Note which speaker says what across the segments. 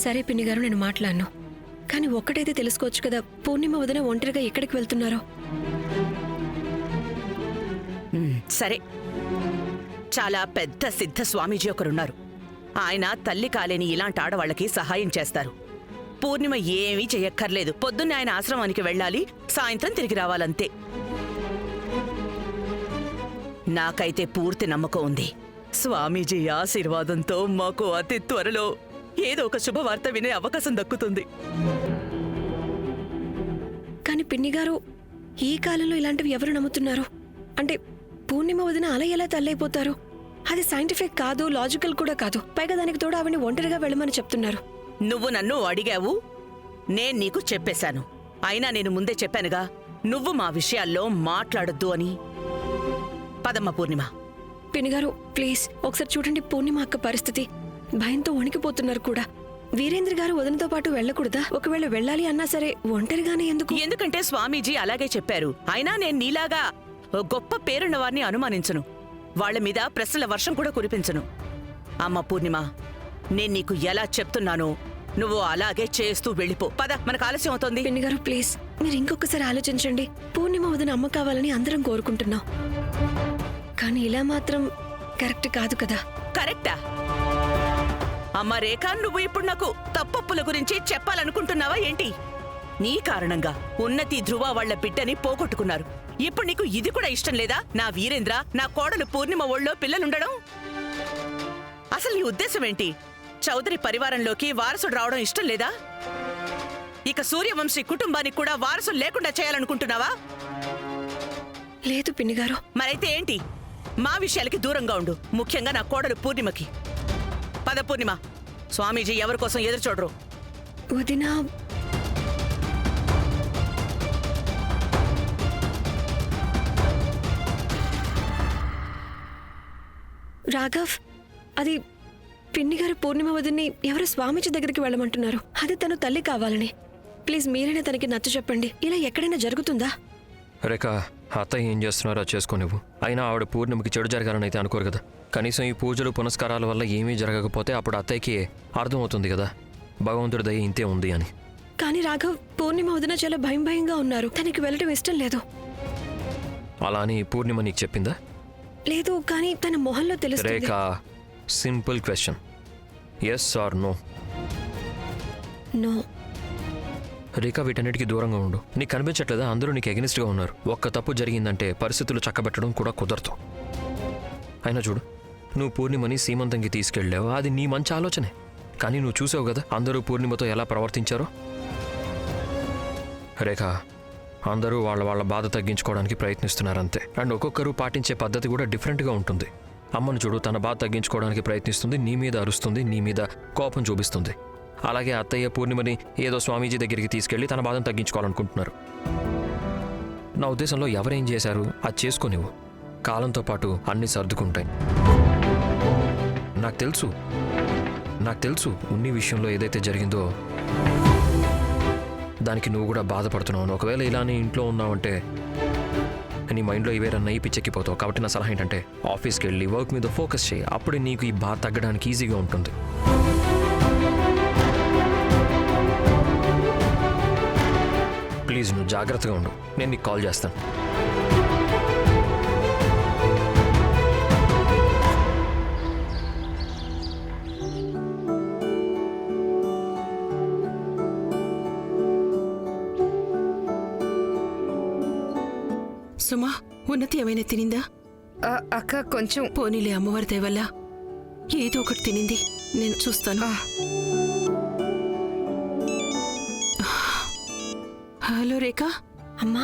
Speaker 1: సరే పిన్ని గారు, నేను మాట్లాడను. కానీ ఒక్కటైతే తెలుసుకోవచ్చు కదా, పూర్ణిమ వదిన ఒంటరిగా ఎక్కడికి వెళ్తున్నారో.
Speaker 2: సరే, చాలా పెద్ద సిద్ధ స్వామీజీ ఒకరున్నారు. ఆయన తల్లి కాలేని ఇలాంటి ఆడవాళ్లకి సహాయం చేస్తారు. పూర్ణిమ ఏమీ చెయ్యక్కర్లేదు. పొద్దున్నే ఆయన ఆశ్రమానికి వెళ్ళాలి, సాయంత్రం తిరిగి రావాలంతే. నాకైతే పూర్తి నమ్మకం ఉంది. స్వామీజీ ఆశీర్వాదంతో మాకు అతి త్వరలో ఏదో ఒక శుభవార్త వినే అవకాశం దక్కుతుంది.
Speaker 1: కానీ పిన్ని గారు, ఈ కాలంలో ఇలాంటివి ఎవరు నమ్ముతున్నారు? అంటే పూర్ణిమ వదిన అలా ఎలా తల్లైపోతారు? అది సైంటిఫిక్ కాదు, లాజికల్ కూడా కాదు. పైగా దానికి తోడు ఆవిని ఒంటరిగా వెళ్ళమని చెప్తున్నారు.
Speaker 2: నువ్వు నన్ను అడిగావు, నేను నీకు చెప్పేశాను. అయినా నేను ముందే చెప్పానుగా, నువ్వు మా విషయాల్లో మాట్లాడొద్దు అని. పదమ్మ పూర్ణిమ.
Speaker 1: పిన్ని గారు ప్లీజ్ ఒకసారి చూడండి పూర్ణిమ అక్క పరిస్థితి. భయంతో వణికిపోతున్నారు కూడా. వీరేంద్ర గారు వదినతో పాటు వెళ్ళకూడదా? ఒకవేళ వెళ్ళాలి అన్నా సరే ఒంటరిగానే ఎందుకు?
Speaker 2: ఎందుకంటే స్వామీజీ అలాగే చెప్పారు. అయినా నేను నీలాగా గొప్ప పేరున్న వారిని అనుమానించను. వాళ్ల మీద ప్రశ్నల వర్షం కూడా కురిపించను. అమ్మ పూర్ణిమ, నేను నీకు ఎలా చెప్తున్నానో నువ్వు అలాగే చేస్తూ వెళ్ళిపో. పద, మనకు ఆలస్యం అవుతోంది.
Speaker 1: పిన్ని గారు ప్లీజ్ మీరు ఇంకొకసారి ఆలోచించండి. పూర్ణిమ వదిన అమ్మ కావాలని అందరం కోరుకుంటున్నాం. కానీ ఇలా మాత్రం కరెక్ట్ కాదు కదా.
Speaker 2: కరెక్టా? అమ్మ రేఖ, నువ్వు ఇప్పుడు నాకు తప్పప్పుల గురించి చెప్పాలనుకుంటున్నావా ఏంటి? నీ కారణంగా ఉన్నతి, ధ్రువ వాళ్ల బిడ్డని పోగొట్టుకున్నారు. ఇప్పుడు నీకు ఇది కూడా ఇష్టం లేదా? నా వీరేంద్ర, నా కోడలు పూర్ణిమ ఒళ్ళో పిల్లలుండడం? అసలు నీ ఉద్దేశం ఏంటి? చౌదరి పరివారంలోకి వారసుడు రావడం ఇష్టం లేదా? ఇక సూర్యవంశీ కుటుంబానికి కూడా వారసులు లేకుండా చేయాలనుకుంటున్నావా?
Speaker 1: లేదు పిన్ని గారు.
Speaker 2: మరైతే ఏంటి? మా విషయాలకి దూరంగా ఉండు, ముఖ్యంగా నా కోడలు పూర్ణిమకి. పద పూర్ణిమ, స్వామీజీ ఎవరి కోసం ఎదురు చూడరు.
Speaker 1: వదినా, రాఘవ్, అది పిన్ని గారు పూర్ణిమ వదిన్ని ఎవరో స్వామీజీ దగ్గరికి వెళ్ళమంటున్నారు. అది తను తల్లి కావాలని. ప్లీజ్ మీరైనా తనకి నచ్చ చెప్పండి. ఇలా ఎక్కడైనా జరుగుతుందా?
Speaker 3: రేఖ, అత్తయ్య ఏం చేస్తున్నారో చేసుకోనివ్వు. అయినా ఆవిడ పూర్ణిమకి చెడు జరగాలని అయితే అనుకోరు కదా. కనీసం ఈ పూజలు పునస్కారాల వల్ల ఏమీ జరగకపోతే అప్పుడు అత్తయ్యకి అర్థమవుతుంది కదా భగవంతుడి దయ ఇంతే ఉంది అని.
Speaker 1: కానీ రాఘవ్, పూర్ణిమ వదిన చాలా భయంగా ఉన్నారు. తనకి వెళ్ళడం ఇష్టం లేదు.
Speaker 3: అలా అని పూర్ణిమ నీకు చెప్పిందా?
Speaker 1: లేదు, కానీ తన మొహంలో తెలుస్తుంది.
Speaker 3: Rekha, simple question, yes or no?
Speaker 1: No.
Speaker 3: Rekha, వీటన్నిటికీ దూరంగా ఉండు. నీకు కనిపించట్లేదా అందరూ నీకు ఎగనిస్ట్గా ఉన్నారు? ఒక్క తప్పు జరిగిందంటే పరిస్థితులు చక్కబెట్టడం కూడా కుదరదు. అయినా చూడు, నువ్వు పూర్ణిమని సీమంతంకి తీసుకెళ్ళావు. అది నీ మంచి ఆలోచనే. కానీ నువ్వు చూసావు కదా అందరూ పూర్ణిమతో ఎలా ప్రవర్తించారో. రేఖ, అందరూ వాళ్ళ బాధ తగ్గించుకోవడానికి ప్రయత్నిస్తున్నారు అంతే. అండ్ ఒక్కొక్కరు పాటించే పద్ధతి కూడా డిఫరెంట్గా ఉంటుంది. అమ్మను చూడు, తన బాధ తగ్గించుకోవడానికి ప్రయత్నిస్తుంది, నీ మీద అరుస్తుంది, నీ మీద కోపం చూపిస్తుంది. అలాగే అత్తయ్య పూర్ణిమని ఏదో స్వామీజీ దగ్గరికి తీసుకెళ్లి తన బాధను తగ్గించుకోవాలనుకుంటున్నారు. నా ఉద్దేశంలో ఎవరేం చేశారు అది చేసుకోనివ్వు. కాలంతో పాటు అన్నీ సర్దుకుంటాయి. నాకు తెలుసు ఉన్ని విషయంలో ఏదైతే జరిగిందో దానికి నువ్వు కూడా బాధపడుతున్నావు. ఒకవేళ ఇలానే ఇంట్లో ఉన్నావంటే నీ మైండ్లో ఇవేరన్నా పిచ్చెక్కిపోతావు. కాబట్టి నా సలహా ఏంటంటే ఆఫీస్కి వెళ్ళి వర్క్ మీద ఫోకస్ చేయి. అప్పుడే నీకు ఈ బాధ తగ్గడానికి ఈజీగా ఉంటుంది. ప్లీజ్ నువ్వు జాగ్రత్తగా ఉండు. నేను నీకు కాల్ చేస్తాను.
Speaker 2: సుమా, ఉన్నతి ఏమైనా తినిందా?
Speaker 4: అక్క కొంచెం.
Speaker 2: పోనీలే, అమ్మవారి దయ వల్ల ఏదో ఒకటి తినింది. నేను చూస్తాను. హలో రేఖ.
Speaker 1: అమ్మా,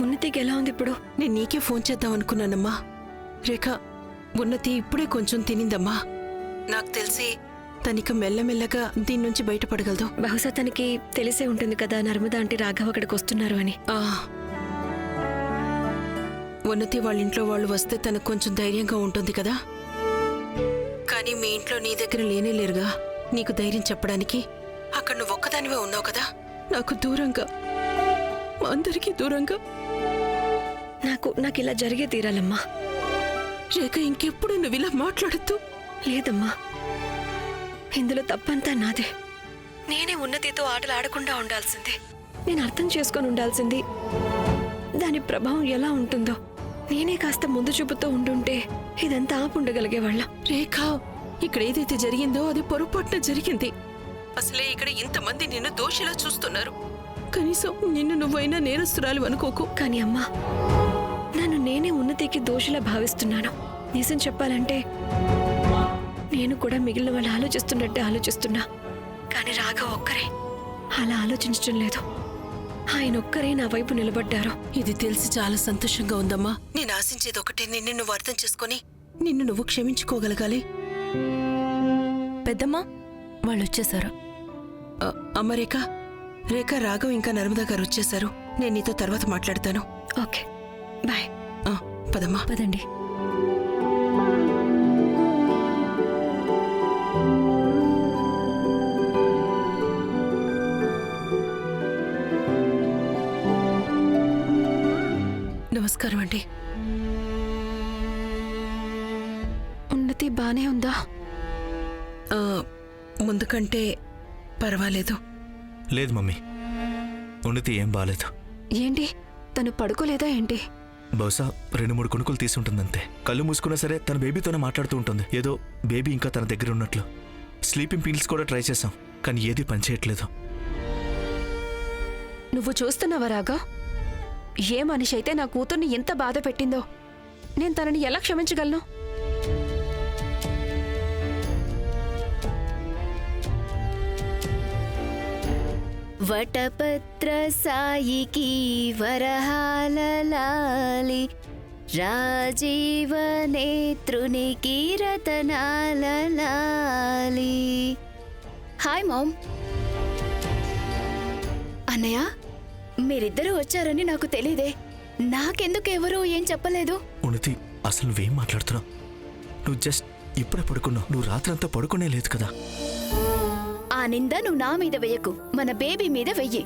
Speaker 1: ఉన్నతికి ఎలా ఉంది ఇప్పుడు?
Speaker 2: నేను నీకే ఫోన్ చేద్దాం అనుకున్నానమ్మా. రేఖ, ఉన్నతి ఇప్పుడే కొంచెం తినిందమ్మా. నాకు తెలిసి తనిక మెల్లమెల్లగా దీని నుంచి బయటపడగలదు.
Speaker 1: బహుశా తనకి తెలిసే ఉంటుంది కదా నర్మదా ఆంటీ రాఘవ్ అక్కడికి వస్తున్నారు అని.
Speaker 2: ఉన్నతి వాళ్ళ ఇంట్లో వాళ్ళు వస్తే తనకు కొంచెం ధైర్యంగా ఉంటుంది కదా. కానీ మీ ఇంట్లో నీ దగ్గర లేనేలేరుగా నీకు ధైర్యం చెప్పడానికి. అక్కడ నువ్వు ఒక్కదానివే ఉన్నావు కదా, నాకు దూరంగా, మా అందరికీ దూరంగా.
Speaker 1: నాకు ఇలా జరిగే తీరాలమ్మా.
Speaker 2: రేఖ, ఇంకెప్పుడు నువ్వు ఇలా మాట్లాడద్దు.
Speaker 1: లేదమ్మా, ఇందులో తప్పంతా నాదే. నేనే ఉన్నతితో ఆటలు ఆడకుండా ఉండాల్సిందే. నేను అర్థం చేసుకొని ఉండాల్సింది దాని ప్రభావం ఎలా ఉంటుందో. నేనే కాస్త ముందు చూపుతూ ఉండుంటే ఇదంతా ఆపుండగలిగేవాళ్ళం.
Speaker 2: రేఖ, ఇక్కడ ఏదైతే జరిగిందో అది పొరపాటున జరిగింది. అసలే ఇక్కడ ఇంతమంది నిన్ను దోషిలా చూస్తున్నారు. కనీసం నిన్ను నువ్వైనా నేరస్తురాలు అనుకోకు.
Speaker 1: కానీ అమ్మా, నన్ను నేనే ఉన్నతికి దోషిలా భావిస్తున్నాను. నిజం చెప్పాలంటే నేను కూడా మిగిలిన వాళ్ళు ఆలోచిస్తున్నట్టే ఆలోచిస్తున్నా. కానీ రాఘవ్ ఒక్కరే అలా ఆలోచించడం లేదు. ఆయన ఒక్కరే నా వైపు నిలబడ్డారు.
Speaker 2: ఇది తెలిసి చాలా సంతోషంగా ఉందమ్మా. నేను ఆశించేది ఒకటే, నిన్ను నువ్వు అర్థం చేసుకొని నిన్ను నువ్వు క్షమించుకోగలగాలి.
Speaker 5: పెద్దమ్మా వాళ్ళు వచ్చేసారు.
Speaker 2: అమ్మ రేఖ, రేఖ, రాఘవ్ ఇంకా నర్మదా గారు వచ్చేసారు. నేను నీతో తర్వాత మాట్లాడతాను.
Speaker 1: Okay, bye.
Speaker 2: పదమ్మా.
Speaker 5: పదండి.
Speaker 2: నమస్కారం అండి.
Speaker 1: ఉన్నతి బానే ఉందా?
Speaker 2: ముందు కంటే పర్వాలేదు.
Speaker 6: లేదు మమ్మీ, ఉన్నతి ఏం బాలేదు.
Speaker 1: ఏంటి, తను పడుకోలేదా ఏంటి?
Speaker 6: బహుశా 2-3 కొనుక్కులు తీసుంటుందంతే. కళ్ళు మూసుకున్నా సరే తన బేబీతోనే మాట్లాడుతూ ఉంటుంది. ఏదో బేబీ ఇంకా తన దగ్గర ఉన్నట్లు. స్లీపింగ్ పిల్స్ కూడా ట్రై చేశాం, కానీ ఏది పనిచేయట్లేదు.
Speaker 5: నువ్వు చూస్తున్నావా రాగా? ఏ మనిషి అయితే నా కూతుర్ని ఎంత బాధ పెట్టిందో నేను తనని ఎలా క్షమించగలను?
Speaker 7: వటపత్ర సాయికి వరహాలలాలి, రాజీవ నేత్రునికి రతనాలలాలి. Hi ma'am. అన్నయ్య, మీరిద్దరూ వచ్చారని నాకు తెలీదే. నాకెందుకు ఎవరూ ఏం చెప్పలేదు.
Speaker 6: ఉన్నతి, అసలు నువ్వేం మాట్లాడుతున్నావు? నువ్వు జస్ట్ ఇప్పుడే పడుకున్నావు. నువ్వు రాత్రంతా పడుకునే లేదు కదా.
Speaker 7: ఆ నింద నువ్వు నా మీద వెయ్యకు, మన బేబీ మీద వెయ్యి.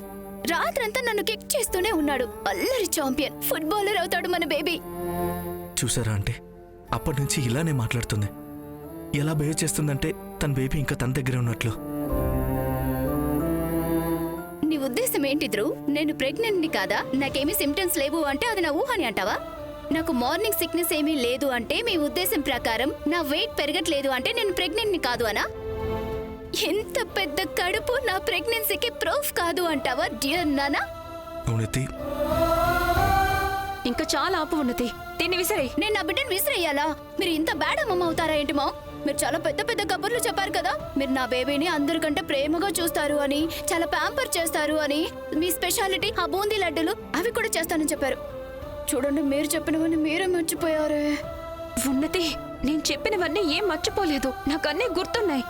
Speaker 7: రాత్రంతా నన్ను కిక్ చేస్తూనే ఉన్నాడు. అల్లరి ఛాంపియన్, ఫుట్బాలర్ అవుతాడు మన బేబీ.
Speaker 6: చూసారా అంటే అప్పటి నుంచి ఇలానే మాట్లాడుతుంది. ఎలా బిహేవ్ చేస్తుందంటే తన బేబీ ఇంకా తన దగ్గరే ఉన్నట్లు.
Speaker 7: నీ ఉద్దేశం ఏంటి ధ్రువ్? నేను ప్రెగ్నెంట్ ని కాదా? నాకేమీ సిమ్టమ్స్ లేవు అంటే అది నా ఊహని అంటావా? నాకు మార్నింగ్ సిక్నెస్ ఏమీ లేదు అంటే మీ ఉద్దేశం ప్రకారం నా వెయిట్ పెరగట్లేదు అంటే నేను ప్రెగ్నెంట్ ని కాదు అనా? ఎంత పెద్ద కడుపు నా ప్రెగ్నెన్సీకి ప్రూఫ్ కాదు అంటావా డియర్ నానా?
Speaker 6: ఉన్నతి,
Speaker 5: ఇంకా చాలా ఆపు ఉన్నతి, దీన్ని విసిరే.
Speaker 7: నేను నా బిడ్డను విసిరేయాలా? మీరు ఇంత బ్యాడ్ అమ్మమ్మ అవుతారా ఏంటి మా? మీరు చాలా పెద్ద పెద్ద కబుర్లు చెప్పారు కదా. మీరు నా బేబీని అందరికంటే ప్రేమగా చూస్తారు అని, చాలా ప్యాంపర్ చేస్తారు అని, మీ స్పెషాలిటీ ఆ బూందీ లడ్డూలు అవి కూడా చేస్తానని చెప్పారు. చూడండి, మీరు చెప్పినవన్నీ మీరే మర్చిపోయారే.
Speaker 5: ఉన్నతి, నేను చెప్పినవన్నీ ఏం మర్చిపోలేదు, నాకు అన్నీ గుర్తున్నాయి.